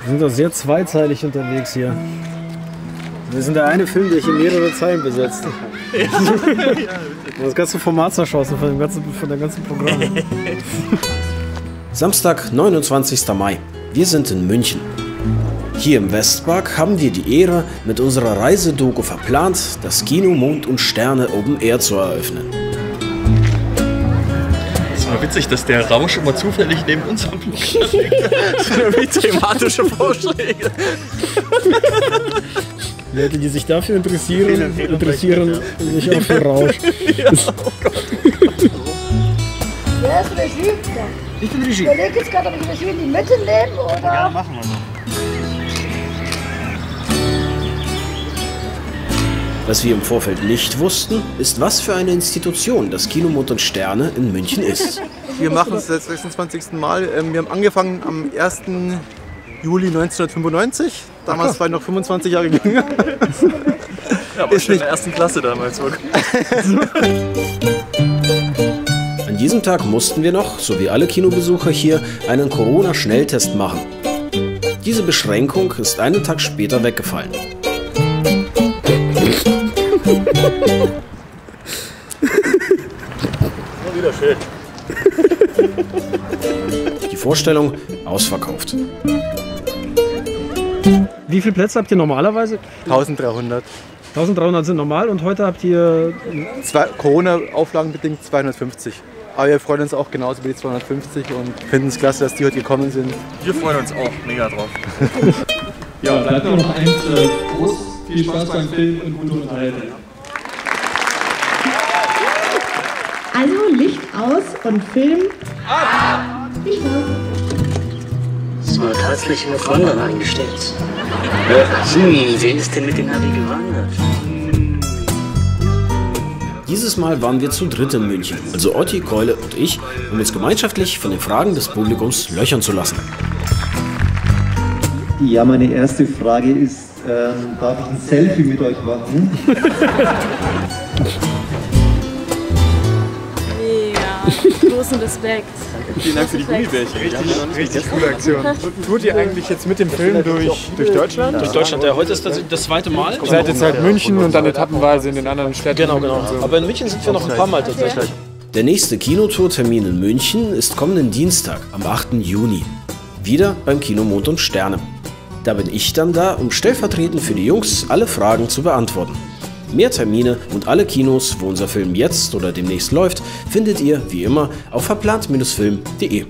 Wir sind doch sehr zweizeilig unterwegs hier. Wir sind der eine Film, der hier mehrere Zeilen besetzt. Das ganze Format zerschossen von dem ganzen Programm. Samstag, 29. Mai. Wir sind in München. Hier im Westpark haben wir die Ehre, mit unserer Reisedoku verplant, das Kino Mond und Sterne Open Air zu eröffnen. Es ist mal witzig, dass der Rausch immer zufällig neben unserem Programm liegt. Das sind irgendwie thematische Vorschläge. Leute, die sich dafür interessieren sich auch für Rausch. Ja, oh Gott. Wer ist Regie? Ich bin Regie. Ich überlege jetzt gerade, ob ich Regie in die Mitte nehme oder... Ja, machen wir noch. Was wir im Vorfeld nicht wussten, ist, was für eine Institution das Kino Mond und Sterne in München ist. Wir machen es das 26. Mal. Wir haben angefangen am 1. Juli 1995. Damals war ich noch 25 Jahre jünger. Ja, aber ist nicht in der ersten Klasse damals. An diesem Tag mussten wir noch, so wie alle Kinobesucher hier, einen Corona-Schnelltest machen. Diese Beschränkung ist einen Tag später weggefallen. Wieder schön. Die Vorstellung ausverkauft. Wie viele Plätze habt ihr normalerweise? 1300. 1300 sind normal und heute habt ihr... Corona-Auflagen bedingt 250. Aber wir freuen uns auch genauso wie die 250 und finden es klasse, dass die heute gekommen sind. Wir freuen uns auch mega drauf. Ja, bleibt nur noch eins groß. Viel Spaß beim Film und gute Unterhaltung. Also Licht aus und Film ab! Viel Spaß! Es war tatsächlich eine Wandern eingestellt. Wer ist denn mit dem Navi gewandert? Dieses Mal waren wir zu dritt in München, also Otti, Keule und ich, um uns gemeinschaftlich von den Fragen des Publikums löchern zu lassen. Ja, meine erste Frage ist, darf ich ein Selfie mit euch machen? Großen Respekt. Vielen Dank für die Gummibärchen. Richtig coole Aktion. Tourt ihr eigentlich jetzt mit dem Film durch Deutschland? Durch Deutschland, ja. Heute ist das zweite Mal. Ihr seid jetzt halt München und dann etappenweise in den anderen Städten. Genau. So. Aber in München sind wir noch ein paar Mal tatsächlich. Der nächste Kinotourtermin in München ist kommenden Dienstag, am 8. Juni. Wieder beim Kino Mond und Sterne. Da bin ich dann da, um stellvertretend für die Jungs alle Fragen zu beantworten. Mehr Termine und alle Kinos, wo unser Film jetzt oder demnächst läuft, findet ihr, wie immer, auf verplant-film.de.